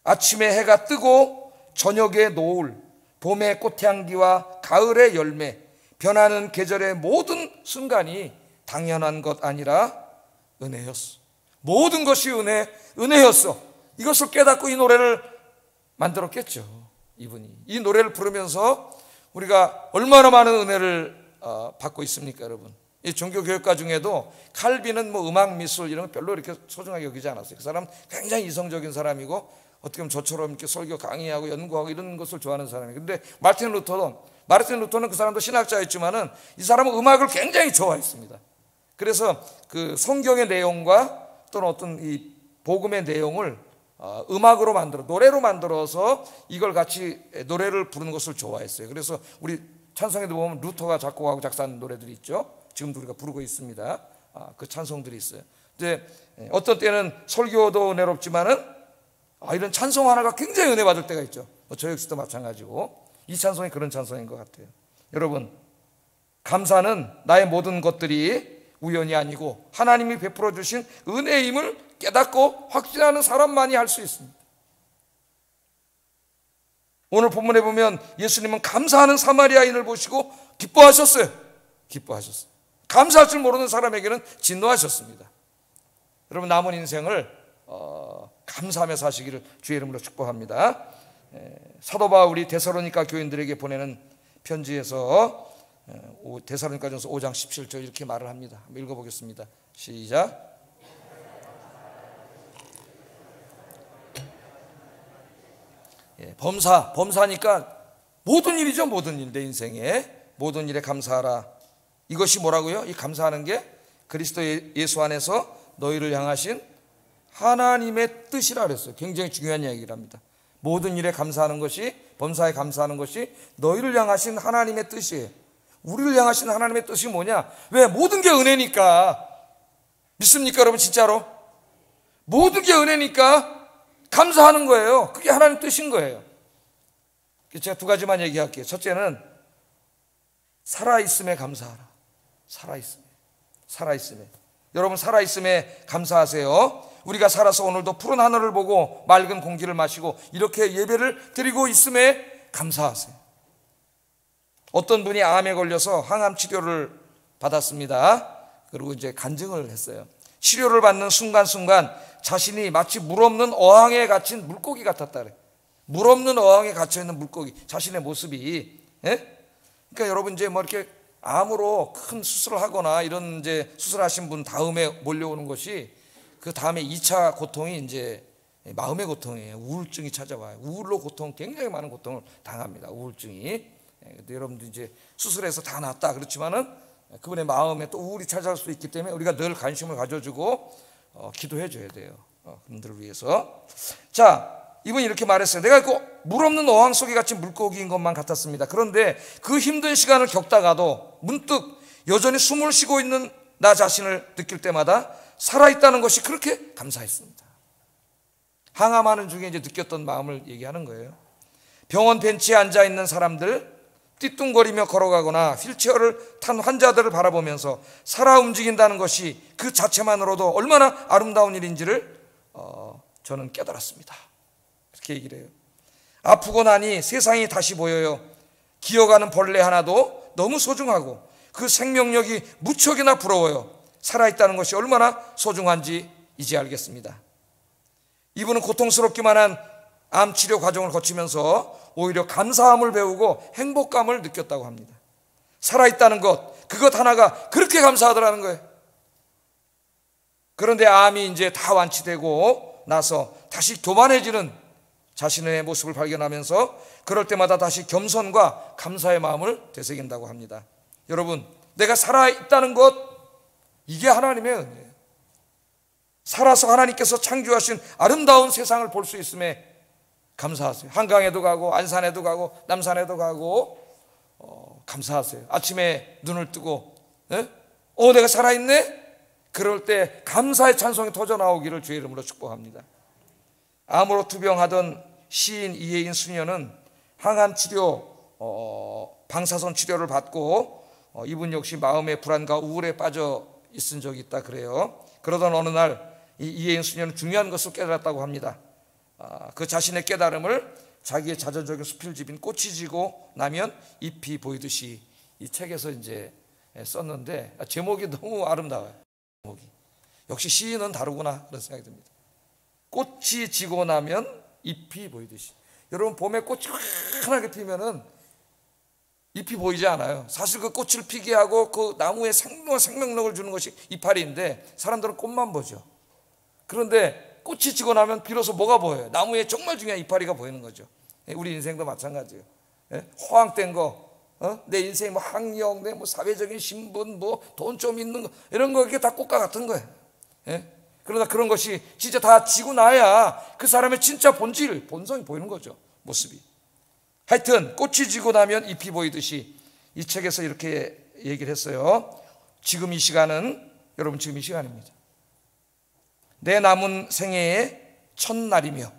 아침에 해가 뜨고 저녁에 노을, 봄의 꽃향기와 가을의 열매, 변하는 계절의 모든 순간이 당연한 것 아니라 은혜였어. 모든 것이 은혜였어. 이것을 깨닫고 이 노래를 만들었겠죠. 이분이 이 노래를 부르면서 우리가 얼마나 많은 은혜를 받고 있습니까, 여러분? 이 종교교육가 중에도 칼빈은 뭐 음악 미술 이런 거 별로 이렇게 소중하게 여기지 않았어요. 그 사람 굉장히 이성적인 사람이고 어떻게 보면 저처럼 이렇게 설교 강의하고 연구하고 이런 것을 좋아하는 사람이에요. 근데 마르틴 루터는 그 사람도 신학자였지만은 이 사람은 음악을 굉장히 좋아했습니다. 그래서 그 성경의 내용과 또는 어떤 이 복음의 내용을 음악으로 노래로 만들어서 이걸 같이 노래를 부르는 것을 좋아했어요. 그래서 우리 찬송에도 보면 루터가 작곡하고 작사한 노래들이 있죠. 지금도 우리가 부르고 있습니다. 그 찬송들이 있어요. 근데 어떤 때는 설교도 은혜롭지만은 이런 찬송 하나가 굉장히 은혜 받을 때가 있죠. 저 역시도 마찬가지고 이 찬송이 그런 찬송인 것 같아요. 여러분, 감사는 나의 모든 것들이 우연이 아니고 하나님이 베풀어 주신 은혜임을 깨닫고 확신하는 사람만이 할 수 있습니다. 오늘 본문에 보면 예수님은 감사하는 사마리아인을 보시고 기뻐하셨어요. 감사할 줄 모르는 사람에게는 진노하셨습니다. 여러분, 남은 인생을 감사하며 사시기를 주의 이름으로 축복합니다. 사도 바울이 데살로니가 교인들에게 보내는 편지에서 데살로니가전서 5장 17절 이렇게 말을 합니다. 한번 읽어보겠습니다. 시작. 범사니까 모든 일이죠. 모든 일, 내 인생에 모든 일에 감사하라. 이것이 뭐라고요? 이 감사하는 게 그리스도 예수 안에서 너희를 향하신 하나님의 뜻이라 그랬어요. 굉장히 중요한 이야기랍니다. 모든 일에 감사하는 것이, 범사에 감사하는 것이 너희를 향하신 하나님의 뜻이에요. 우리를 향하신 하나님의 뜻이 뭐냐? 왜? 모든 게 은혜니까. 믿습니까, 여러분? 진짜로? 모든 게 은혜니까 감사하는 거예요. 그게 하나님 뜻인 거예요. 제가 두 가지만 얘기할게요. 첫째는 살아있음에 감사하라. 살아있음에. 여러분, 살아있음에 감사하세요. 우리가 살아서 오늘도 푸른 하늘을 보고 맑은 공기를 마시고 이렇게 예배를 드리고 있음에 감사하세요. 어떤 분이 암에 걸려서 항암 치료를 받았습니다. 그리고 이제 간증을 했어요. 치료를 받는 순간순간 자신이 마치 물 없는 어항에 갇힌 물고기 같았다 그래. 물 없는 어항에 갇혀있는 물고기, 자신의 모습이. 예? 그러니까 여러분 이제 뭐 이렇게 암으로 큰 수술을 하거나 이런 이제 수술하신 분 다음에 몰려오는 것이 그 다음에 2차 고통이 이제 마음의 고통이에요. 우울증이 찾아와요. 우울로 굉장히 많은 고통을 당합니다. 우울증이. 근데 여러분들 이제 수술해서 다 낫다 그렇지만은 그분의 마음에 또 우울이 찾아올 수 있기 때문에 우리가 늘 관심을 가져주고 기도해 줘야 돼요. 그분들을 위해서. 자, 이분이 이렇게 말했어요. 내가 물 없는 어항 속에 갇힌 물고기인 것만 같았습니다. 그런데 그 힘든 시간을 겪다가도 문득 여전히 숨을 쉬고 있는 나 자신을 느낄 때마다 살아있다는 것이 그렇게 감사했습니다. 항암하는 중에 이제 느꼈던 마음을 얘기하는 거예요. 병원 벤치에 앉아있는 사람들, 띠뚱거리며 걸어가거나 휠체어를 탄 환자들을 바라보면서 살아 움직인다는 것이 그 자체만으로도 얼마나 아름다운 일인지를 저는 깨달았습니다. 그렇게 얘기를 해요. 아프고 나니 세상이 다시 보여요. 기어가는 벌레 하나도 너무 소중하고 그 생명력이 무척이나 부러워요. 살아있다는 것이 얼마나 소중한지 이제 알겠습니다. 이분은 고통스럽기만 한 암치료 과정을 거치면서 오히려 감사함을 배우고 행복감을 느꼈다고 합니다. 살아있다는 것, 그것 하나가 그렇게 감사하더라는 거예요. 그런데 암이 이제 다 완치되고 나서 다시 교만해지는 자신의 모습을 발견하면서 그럴 때마다 다시 겸손과 감사의 마음을 되새긴다고 합니다. 여러분, 내가 살아있다는 것, 이게 하나님의 은혜예요. 살아서 하나님께서 창조하신 아름다운 세상을 볼 수 있음에 감사하세요. 한강에도 가고 안산에도 가고 남산에도 가고 감사하세요. 아침에 눈을 뜨고 내가 살아있네? 그럴 때 감사의 찬송이 터져 나오기를 주의 이름으로 축복합니다. 암으로 투병하던 시인 이혜인 수녀는 항암 치료, 방사선 치료를 받고 이분 역시 마음의 불안과 우울에 빠져 있은 적이 있다 그래요. 그러던 어느 날 이혜인 수녀는 중요한 것을 깨달았다고 합니다. 그 자신의 깨달음을 자기의 자전적인 수필집인 꽃이 지고 나면 잎이 보이듯이 이 책에서 이제 썼는데 제목이 너무 아름다워요. 제목이. 역시 시인은 다르구나 그런 생각이 듭니다. 꽃이 지고 나면 잎이 보이듯이. 여러분 봄에 꽃이 환하게 피면은 잎이 보이지 않아요. 사실 그 꽃을 피게 하고 그 나무에 생명력을 주는 것이 이파리인데 사람들은 꽃만 보죠. 그런데 꽃이 지고 나면 비로소 뭐가 보여요? 나무에 정말 중요한 이파리가 보이는 거죠. 우리 인생도 마찬가지예요. 호황된 거, 내 인생 뭐 학력, 내 뭐 사회적인 신분, 뭐 돈 좀 있는 거 이런 거 이게 다 꽃과 같은 거예요. 그러나 그런 것이 진짜 다 지고 나야 그 사람의 진짜 본성이 보이는 거죠. 모습이. 하여튼 꽃이 지고 나면 잎이 보이듯이 이 책에서 이렇게 얘기를 했어요. 지금 이 시간은 여러분 지금 이 시간입니다. 내 남은 생애의 첫날이며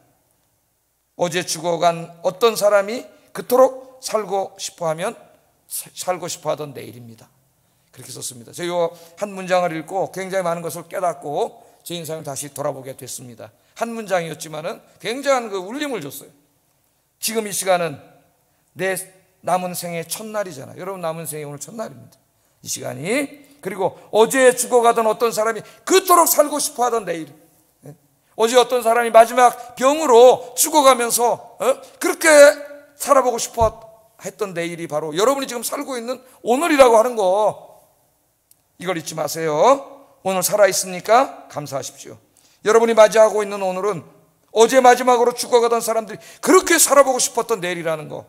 어제 죽어간 어떤 사람이 그토록 살고 싶어하던 내일입니다. 그렇게 썼습니다. 제가 한 문장을 읽고 굉장히 많은 것을 깨닫고 제 인생을 다시 돌아보게 됐습니다. 한 문장이었지만은 굉장한 그 울림을 줬어요. 지금 이 시간은 내 남은 생의 첫날이잖아요. 여러분 남은 생이 오늘 첫날입니다. 이 시간이. 그리고 어제 죽어가던 어떤 사람이 그토록 살고 싶어하던 내일. 어제 어떤 사람이 마지막 병으로 죽어가면서 그렇게 살아보고 싶어 했던 내일이 바로 여러분이 지금 살고 있는 오늘이라고 하는 거. 이걸 잊지 마세요. 오늘 살아있으니까 감사하십시오. 여러분이 맞이하고 있는 오늘은 어제 마지막으로 죽어가던 사람들이 그렇게 살아보고 싶었던 내일이라는 거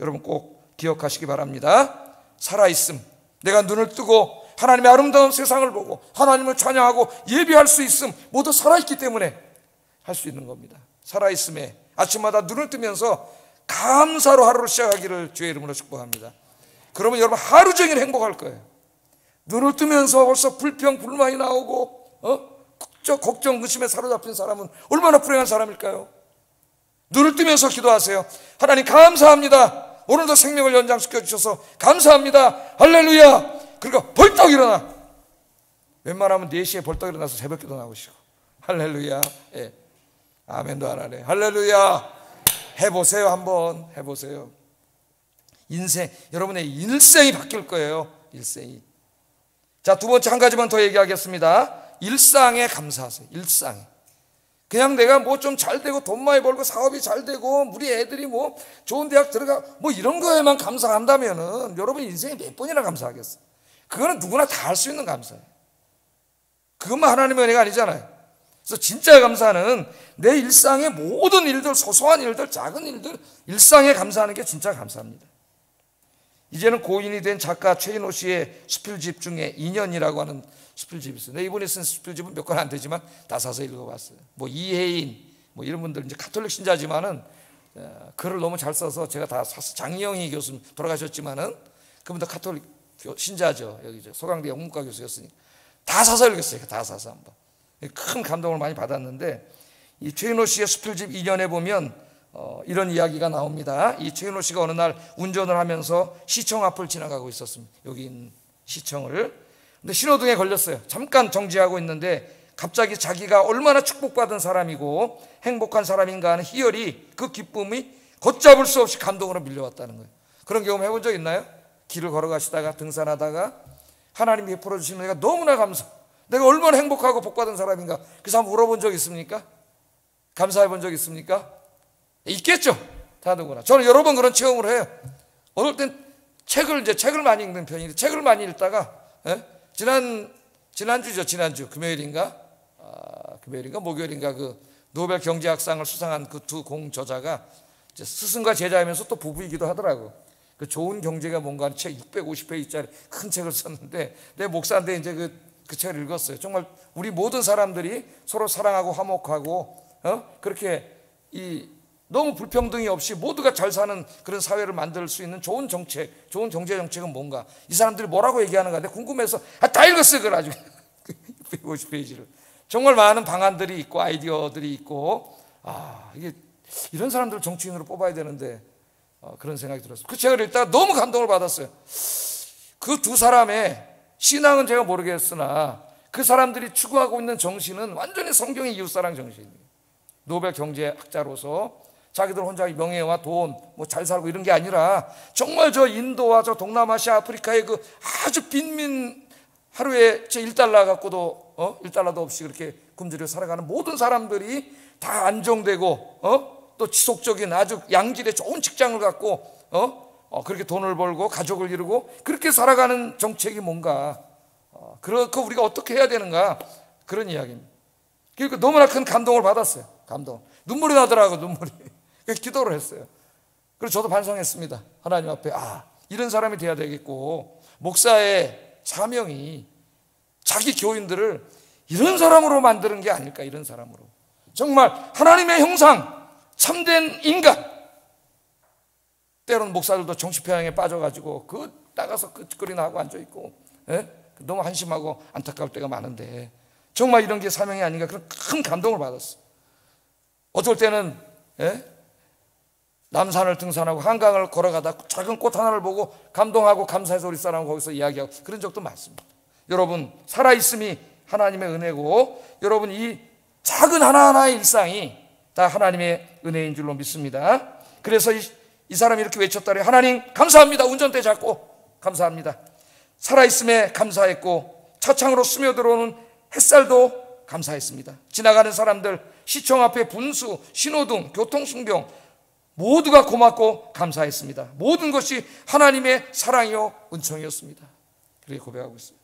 여러분 꼭 기억하시기 바랍니다. 살아있음, 내가 눈을 뜨고 하나님의 아름다운 세상을 보고 하나님을 찬양하고 예배할 수 있음, 모두 살아있기 때문에 할 수 있는 겁니다. 살아있음에 아침마다 눈을 뜨면서 감사로 하루를 시작하기를 주의 이름으로 축복합니다. 그러면 여러분 하루 종일 행복할 거예요. 눈을 뜨면서 벌써 불평 불만이 나오고 걱정 의심에 사로잡힌 사람은 얼마나 불행한 사람일까요? 눈을 뜨면서 기도하세요. 하나님 감사합니다. 오늘도 생명을 연장시켜 주셔서 감사합니다. 할렐루야. 그러니까 벌떡 일어나. 웬만하면 4시에 벌떡 일어나서 새벽 기도 나오시고 할렐루야. 예. 아멘도 안 하네. 할렐루야. 해보세요. 한번 해보세요. 인생, 여러분의 일생이 바뀔 거예요. 일생이. 자, 두 번째 한 가지만 더 얘기하겠습니다. 일상에 감사하세요. 일상에. 그냥 내가 뭐 좀 잘 되고 돈 많이 벌고 사업이 잘 되고 우리 애들이 뭐 좋은 대학 들어가 뭐 이런 거에만 감사한다면은 여러분 인생에 몇 번이나 감사하겠어요? 그거는 누구나 다 할 수 있는 감사예요. 그것만 하나님의 은혜가 아니잖아요. 그래서 진짜 감사는 내 일상의 모든 일들, 소소한 일들, 작은 일들, 일상에 감사하는 게 진짜 감사합니다. 이제는 고인이 된 작가 최인호 씨의 수필집 중에 인연이라고 하는 수필집이 있어요. 이번에 쓴 수필집은 몇 권 안 되지만 다 사서 읽어봤어요. 뭐 이혜인 뭐 이런 분들 이제 가톨릭 신자지만은 글을 너무 잘 써서 제가 다 사서, 장희영이 교수님 돌아가셨지만은 그분도 가톨릭 신자죠. 여기 소강대 영문과 교수였으니까 다 사서 읽었어요. 다 사서 한번 큰 감동을 많이 받았는데, 이 최인호 씨의 수필집 인연에 보면 이런 이야기가 나옵니다. 이 최인호 씨가 어느 날 운전을 하면서 시청 앞을 지나가고 있었습니다. 여기 있는 시청을. 근데 신호등에 걸렸어요. 잠깐 정지하고 있는데 갑자기 자기가 얼마나 축복받은 사람이고 행복한 사람인가 하는 희열이, 그 기쁨이 걷잡을 수 없이 감동으로 밀려왔다는 거예요. 그런 경험 해본 적 있나요? 길을 걸어가시다가 등산하다가 하나님 베풀어 주시면 내가 너무나 내가 얼마나 행복하고 복받은 사람인가, 그래서 한번 물어본 적 있습니까? 감사해 본 적 있습니까? 있겠죠. 다 누구나. 저는 여러 번 그런 체험을 해요. 어떨 땐 책을 많이 읽는 편인데, 책을 많이 읽다가 지난주죠. 지난주 금요일인가 목요일인가 그 노벨 경제학상을 수상한 그 두 공저자가 스승과 제자이면서 또 부부이기도 하더라고. 그 좋은 경제가 뭔가 하는 책 650페이지짜리 큰 책을 썼는데, 내 목사인데 이제 그 책을 읽었어요. 정말 우리 모든 사람들이 서로 사랑하고 화목하고 그렇게 너무 불평등이 없이 모두가 잘 사는 그런 사회를 만들 수 있는 좋은 정책, 좋은 경제 정책은 뭔가, 이 사람들이 뭐라고 얘기하는가 내가 궁금해서 다 읽었어요. 그걸 아주 650페이지를. 정말 많은 방안들이 있고 아이디어들이 있고, 이게 이런 사람들을 정치인으로 뽑아야 되는데 그런 생각이 들었어요. 그 책을 읽다가 너무 감동을 받았어요. 그 두 사람의 신앙은 제가 모르겠으나 그 사람들이 추구하고 있는 정신은 완전히 성경의 이웃사랑 정신이에요. 노벨 경제학자로서 자기들 혼자 명예와 돈, 뭐 잘 살고 이런 게 아니라 정말 저 인도와 저 동남아시아, 아프리카의 그 아주 빈민, 하루에 제 1달러 갖고도 1달러도 없이 그렇게 굶주려 살아가는 모든 사람들이 다 안정되고 또 지속적인 아주 양질의 좋은 직장을 갖고 그렇게 돈을 벌고 가족을 이루고 그렇게 살아가는 정책이 뭔가, 그렇고 우리가 어떻게 해야 되는가, 그런 이야기입니다. 그러니까 너무나 큰 감동을 받았어요. 눈물이 나더라고, 눈물이. 그래서 기도를 했어요. 그래서 저도 반성했습니다. 하나님 앞에 이런 사람이 돼야 되겠고, 목사의 사명이 자기 교인들을 이런 사람으로 만드는 게 아닐까. 이런 사람으로 정말 하나님의 형상, 참된 인간. 때로는 목사들도 정치편향에 빠져가지고 나가서 끄적거리나 하고 앉아있고 너무 한심하고 안타까울 때가 많은데, 정말 이런 게 사명이 아닌가, 그런 큰 감동을 받았어. 어떨 때는 남산을 등산하고 한강을 걸어가다 작은 꽃 하나를 보고 감동하고 감사해서 우리 사람은 거기서 이야기하고 그런 적도 많습니다. 여러분, 살아있음이 하나님의 은혜고, 여러분 이 작은 하나하나의 일상이 다 하나님의 은혜인 줄로 믿습니다. 그래서 이 사람이 이렇게 외쳤다래. 하나님 감사합니다. 운전대 잡고 감사합니다. 살아있음에 감사했고, 차창으로 스며들어오는 햇살도 감사했습니다. 지나가는 사람들, 시청 앞에 분수, 신호등, 교통순경 모두가 고맙고 감사했습니다. 모든 것이 하나님의 사랑이요 은총이었습니다. 그렇게 고백하고 있어요.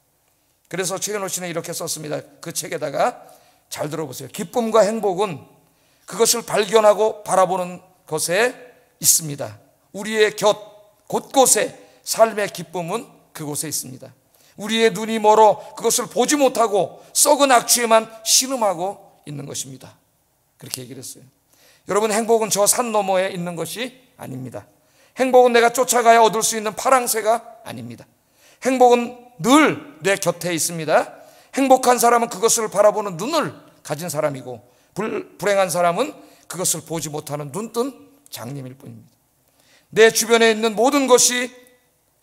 그래서 최인호 씨는 이렇게 썼습니다. 그 책에다가, 잘 들어보세요. 기쁨과 행복은 그것을 발견하고 바라보는 것에 있습니다. 우리의 곳곳에 삶의 기쁨은 그곳에 있습니다. 우리의 눈이 멀어 그것을 보지 못하고 썩은 악취에만 신음하고 있는 것입니다. 그렇게 얘기를 했어요. 여러분, 행복은 저 산 너머에 있는 것이 아닙니다. 행복은 내가 쫓아가야 얻을 수 있는 파랑새가 아닙니다. 행복은 늘 내 곁에 있습니다. 행복한 사람은 그것을 바라보는 눈을 가진 사람이고, 불행한 사람은 그것을 보지 못하는 눈뜬 장님일 뿐입니다. 내 주변에 있는 모든 것이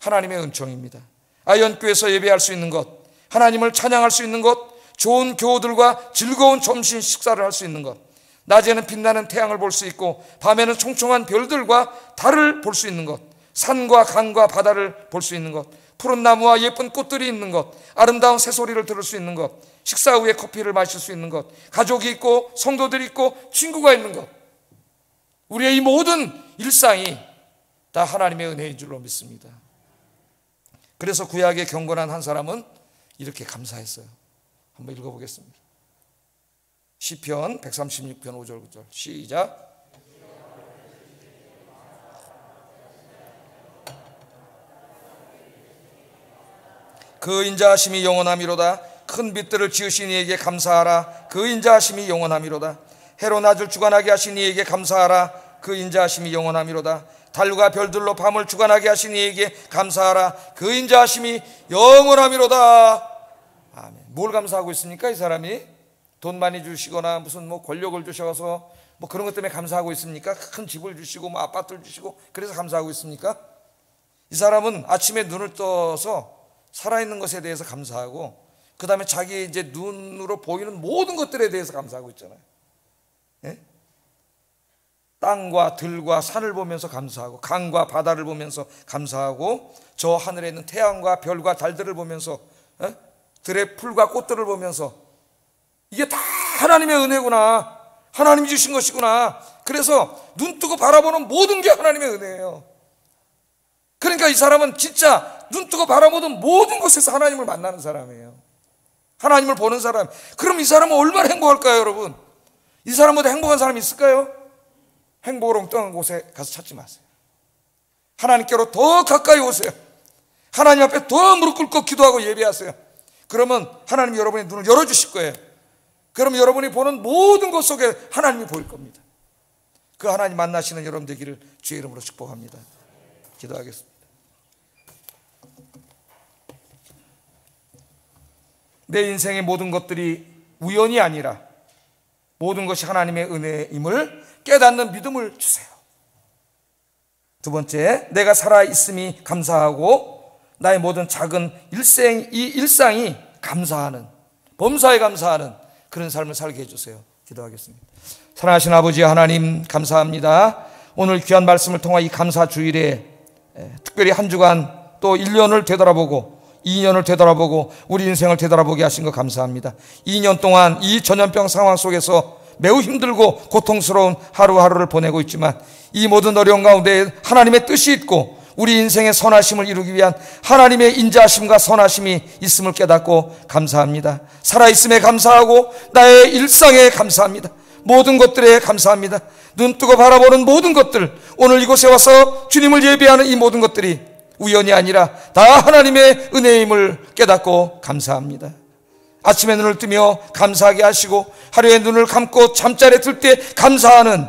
하나님의 은총입니다. 아이언교회에서 예배할 수 있는 것, 하나님을 찬양할 수 있는 것, 좋은 교우들과 즐거운 점심 식사를 할 수 있는 것, 낮에는 빛나는 태양을 볼 수 있고 밤에는 총총한 별들과 달을 볼 수 있는 것, 산과 강과 바다를 볼 수 있는 것, 푸른 나무와 예쁜 꽃들이 있는 것, 아름다운 새소리를 들을 수 있는 것, 식사 후에 커피를 마실 수 있는 것, 가족이 있고 성도들이 있고 친구가 있는 것, 우리의 이 모든 일상이 다 하나님의 은혜인 줄로 믿습니다. 그래서 구약의 경건한 한 사람은 이렇게 감사했어요. 한번 읽어보겠습니다. 시편 136편 5절 9절 시작. 그 인자하심이 영원하미로다. 큰 빛들을 지으신 이에게 감사하라. 그 인자하심이 영원하미로다. 해로 낮을 주관하게 하신 이에게 감사하라. 그 인자하심이 영원하미로다. 달과 별들로 밤을 주관하게 하신 이에게 감사하라. 그 인자하심이 영원하미로다. 아멘. 뭘 감사하고 있습니까? 이 사람이 돈 많이 주시거나 무슨 권력을 주셔서 그런 것 때문에 감사하고 있습니까? 큰 집을 주시고 아파트를 주시고 그래서 감사하고 있습니까? 이 사람은 아침에 눈을 떠서 살아있는 것에 대해서 감사하고, 그 다음에 자기 이제 눈으로 보이는 모든 것들에 대해서 감사하고 있잖아요. 예? 땅과 들과 산을 보면서 감사하고, 강과 바다를 보면서 감사하고, 저 하늘에 있는 태양과 별과 달들을 보면서, 들의 풀과 꽃들을 보면서, 이게 다 하나님의 은혜구나, 하나님이 주신 것이구나. 그래서 눈 뜨고 바라보는 모든 게 하나님의 은혜예요. 그러니까 이 사람은 진짜 눈 뜨고 바라보는 모든 곳에서 하나님을 만나는 사람이에요. 하나님을 보는 사람. 그럼 이 사람은 얼마나 행복할까요, 여러분? 이 사람보다 행복한 사람이 있을까요? 행복을 엉뚱한 곳에 가서 찾지 마세요. 하나님께로 더 가까이 오세요. 하나님 앞에 더 무릎 꿇고 기도하고 예배하세요. 그러면 하나님이 여러분의 눈을 열어주실 거예요. 그러면 여러분이 보는 모든 것 속에 하나님이 보일 겁니다. 그 하나님 만나시는 여러분 되기를 주의 이름으로 축복합니다. 기도하겠습니다. 내 인생의 모든 것들이 우연이 아니라 모든 것이 하나님의 은혜임을 깨닫는 믿음을 주세요. 두 번째, 내가 살아있음이 감사하고 나의 모든 작은 일상이 감사하는, 범사에 감사하는 그런 삶을 살게 해주세요. 기도하겠습니다. 사랑하신 아버지 하나님, 감사합니다. 오늘 귀한 말씀을 통해 이 감사 주일에 특별히 한 주간 또 1년을 되돌아보고 2년을 되돌아보고 우리 인생을 되돌아보게 하신 것 감사합니다. 2년 동안 이 전염병 상황 속에서 매우 힘들고 고통스러운 하루하루를 보내고 있지만 이 모든 어려운 가운데 하나님의 뜻이 있고 우리 인생의 선하심을 이루기 위한 하나님의 인자하심과 선하심이 있음을 깨닫고 감사합니다. 살아있음에 감사하고 나의 일상에 감사합니다. 모든 것들에 감사합니다. 눈 뜨고 바라보는 모든 것들, 오늘 이곳에 와서 주님을 예배하는 이 모든 것들이 우연이 아니라 다 하나님의 은혜임을 깨닫고 감사합니다. 아침에 눈을 뜨며 감사하게 하시고 하루에 눈을 감고 잠자리에 들 때 감사하는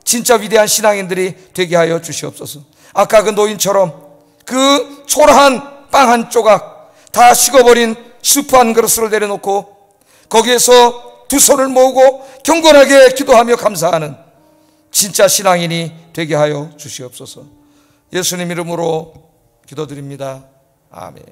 진짜 위대한 신앙인들이 되게 하여 주시옵소서. 아까 그 노인처럼 그 초라한 빵 한 조각 다 식어버린 수프 한 그릇을 내려놓고 거기에서 두 손을 모으고 경건하게 기도하며 감사하는 진짜 신앙인이 되게 하여 주시옵소서. 예수님 이름으로 기도드립니다. 아멘.